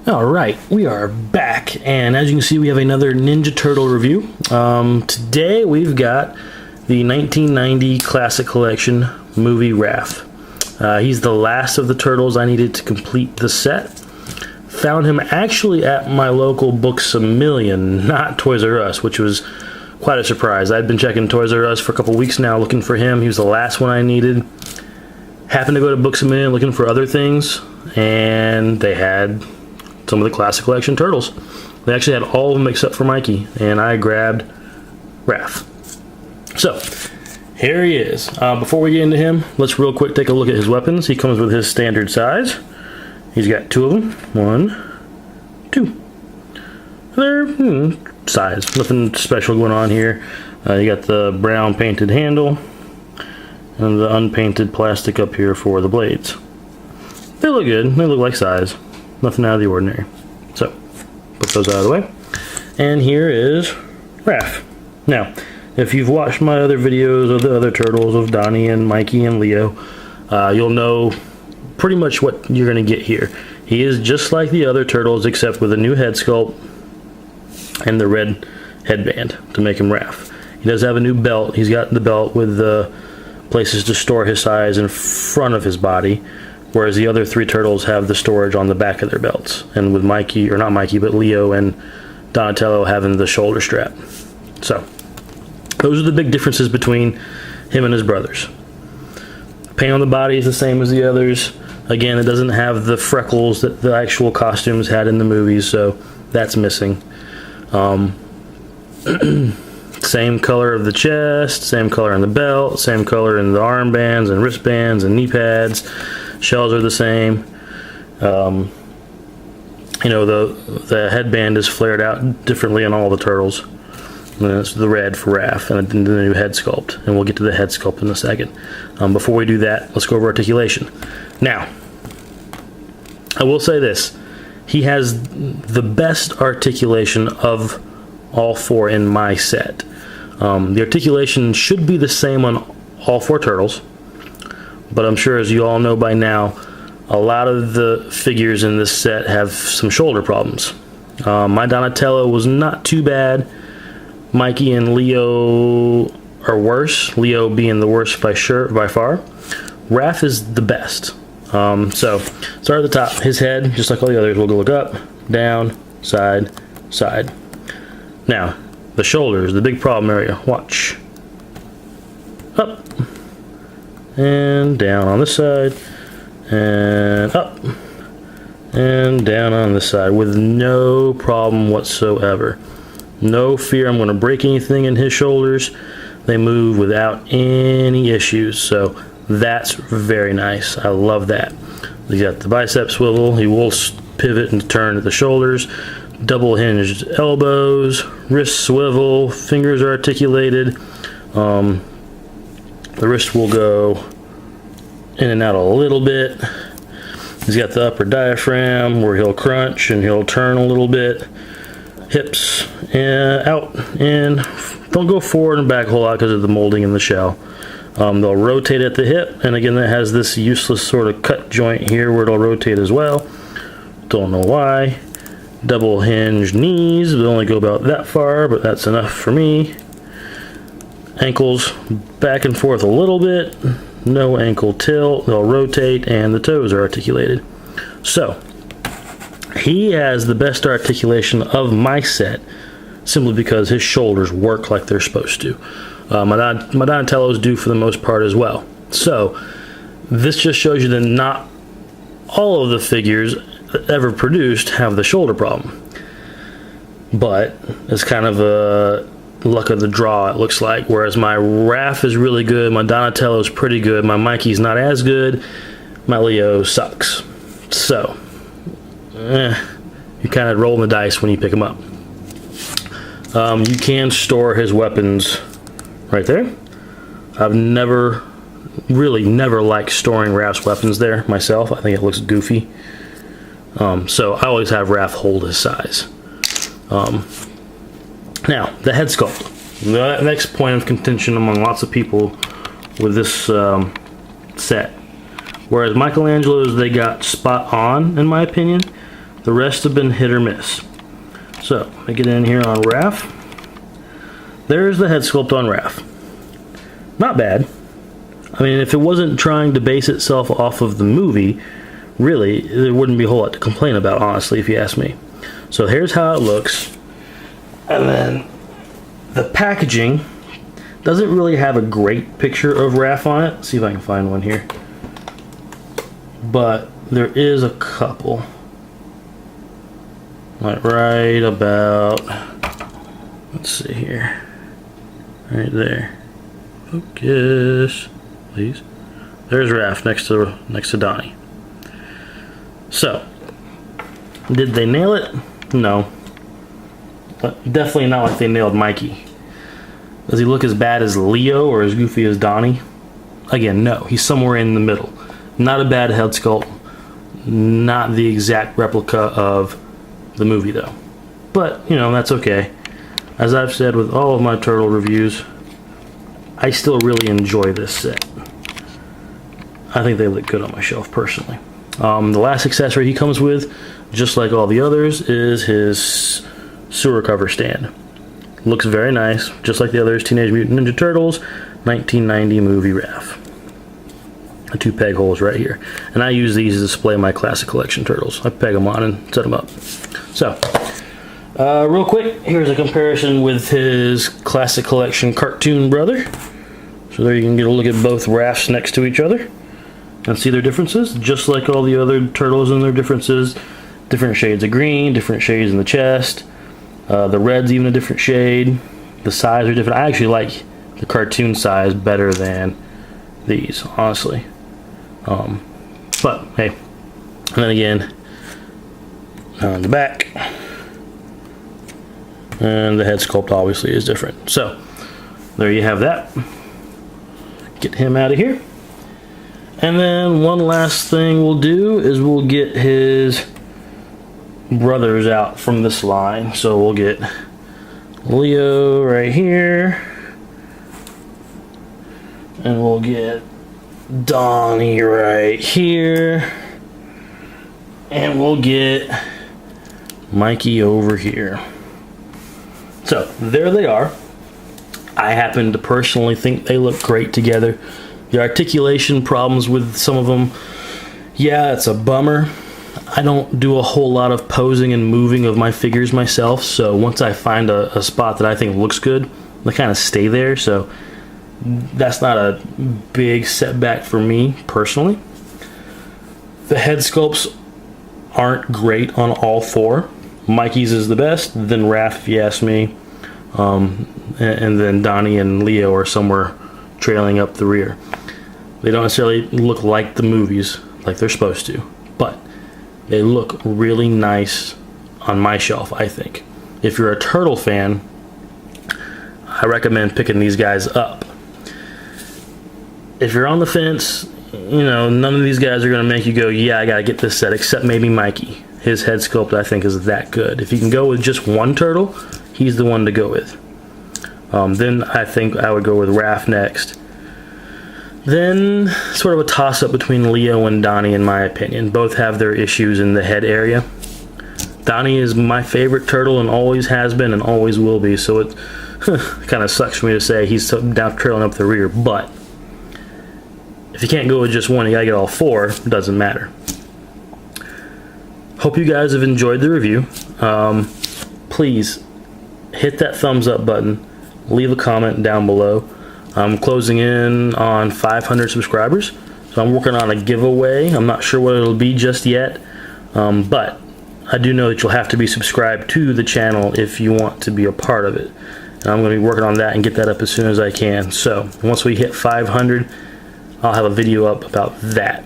Alright, we are back, and as you can see we have another Ninja Turtle review. Today we've got the 1990 Classic Collection movie Raph. He's the last of the turtles I needed to complete the set. Found him actually at my local Books-A-Million, not Toys R Us, which was quite a surprise. I'd been checking Toys R Us for a couple weeks now looking for him. He was the last one I needed. Happened to go to Books-A-Million looking for other things, and they had some of the Classic Collection turtles. They actually had all of them except for Mikey, and I grabbed Raph. So, here he is. Before we get into him, let's real quick take a look at his weapons. He comes with his standard size. He's got two of them. One, two. They're size. Nothing special going on here. You got the brown painted handle and the unpainted plastic up here for the blades. They look good. They look like size. Nothing out of the ordinary. So, put those out of the way. And here is Raph. Now, if you've watched my other videos of the other turtles, of Donnie and Mikey and Leo, you'll know pretty much what you're going to get here. He is just like the other turtles, except with a new head sculpt and the red headband to make him Raph. He does have a new belt. He's got the belt with the places to store his size in front of his body, whereas the other three turtles have the storage on the back of their belts. And with Mikey, or not Mikey, but Leo and Donatello having the shoulder strap. So, those are the big differences between him and his brothers. Paint on the body is the same as the others. Again, it doesn't have the freckles that the actual costumes had in the movies, so that's missing. Same color of the chest, same color in the belt, same color in the armbands and wristbands and knee pads. Shells are the same. You know, the headband is flared out differently on all the turtles. And it's the red for Raph and the new head sculpt. And we'll get to the head sculpt in a second. Before we do that, let's go over articulation. Now, I will say this. He has the best articulation of all four in my set. The articulation should be the same on all four turtles. But I'm sure, as you all know by now, a lot of the figures in this set have some shoulder problems. My Donatello was not too bad. Mikey and Leo are worse. Leo being the worst by far. Raph is the best. So, start at the top. His head, just like all the others, will go look up, down, side, side. Now, the shoulders, the big problem area. Watch. Up. And down on this side, and up, and down on this side with no problem whatsoever. No fear I'm going to break anything in his shoulders. They move without any issues, so that's very nice. I love that. He's got the bicep swivel. He will pivot and turn at the shoulders. Double hinged elbows, wrist swivel, fingers are articulated. The wrist will go in and out a little bit. He's got the upper diaphragm where he'll crunch and he'll turn a little bit. Hips out, in. Don't go forward and back a whole lot because of the molding in the shell. They'll rotate at the hip, and again that has this useless sort of cut joint here where it'll rotate as well. Don't know why. Double hinged knees. They'll only go about that far, but that's enough for me. Ankles back and forth a little bit, no ankle tilt, they'll rotate, and the toes are articulated. So, he has the best articulation of my set, simply because his shoulders work like they're supposed to. My Donatellos do for the most part as well. So, this just shows you that not all of the figures ever produced have the shoulder problem. But, it's kind of a luck of the draw, it looks like. Whereas my Raph is really good, my Donatello is pretty good, my Mikey's not as good, my Leo sucks. So, you're kind of rolling the dice when you pick them up. You can store his weapons right there. I've really never liked storing Raph's weapons there myself. I think it looks goofy. So I always have Raph hold his size. Now, the head sculpt. The next point of contention among lots of people with this set. Whereas Michelangelo's, they got spot on, in my opinion. The rest have been hit or miss. So, I get in here on Raph. There's the head sculpt on Raph. Not bad. I mean, if it wasn't trying to base itself off of the movie, really, there wouldn't be a whole lot to complain about, honestly, if you ask me. So here's how it looks. And then the packaging doesn't really have a great picture of Raph on it. Let's see if I can find one here. But there is a couple. Like right about, let's see here. Right there. Focus, please. There's Raph next to Donnie. So, did they nail it? No. But definitely not like they nailed Mikey. Does he look as bad as Leo or as goofy as Donnie? Again, no. He's somewhere in the middle. Not a bad head sculpt. Not the exact replica of the movie, though. But, you know, that's okay. As I've said with all of my turtle reviews, I still really enjoy this set. I think they look good on my shelf, personally. The last accessory he comes with, just like all the others, is his sewer cover stand. Looks very nice, just like the others. Teenage Mutant Ninja Turtles, 1990 movie Raph. The 2 peg holes right here. And I use these to display my classic collection turtles. I peg them on and set them up. So, real quick, here's a comparison with his classic collection cartoon brother. So there you can get a look at both Raphs next to each other and see their differences, just like all the other turtles and their differences. Different shades of green, different shades in the chest. The red's even a different shade. The size are different. I actually like the cartoon size better than these, honestly. But hey, and then again on the back, and the head sculpt obviously is different. So there you have that. Get him out of here. And then one last thing we'll do is we'll get his brothers out from this line. So we'll get Leo right here, and we'll get Donnie right here, and we'll get Mikey over here. So there they are. I happen to personally think they look great together. The articulation problems with some of them, yeah, it's a bummer. I don't do a whole lot of posing and moving of my figures myself, so once I find a spot that I think looks good, I kind of stay there, so that's not a big setback for me personally. The head sculpts aren't great on all 4. Mikey's is the best, then Raph if you ask me, and then Donnie and Leo are somewhere trailing up the rear. They don't necessarily look like the movies like they're supposed to, but they look really nice on my shelf, I think. If you're a turtle fan, I recommend picking these guys up. If you're on the fence, you know, none of these guys are going to make you go, yeah, I got to get this set, except maybe Mikey. His head sculpt, I think, is that good. If you can go with just one turtle, he's the one to go with. Then I think I would go with Raph next. Then, sort of a toss-up between Leo and Donnie, in my opinion. Both have their issues in the head area. Donnie is my favorite turtle and always has been and always will be, so it kind of sucks for me to say he's down trailing up the rear, but if you can't go with just one, you gotta get all 4. It doesn't matter. Hope you guys have enjoyed the review. Please hit that thumbs up button. Leave a comment down below. I'm closing in on 500 subscribers, so I'm working on a giveaway. I'm not sure what it'll be just yet, but I do know that you'll have to be subscribed to the channel if you want to be a part of it. And I'm going to be working on that and get that up as soon as I can. So once we hit 500, I'll have a video up about that.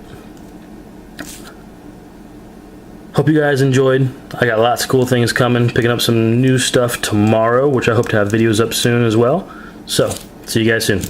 Hope you guys enjoyed. I got lots of cool things coming, picking up some new stuff tomorrow, which I hope to have videos up soon as well. So, see you guys soon.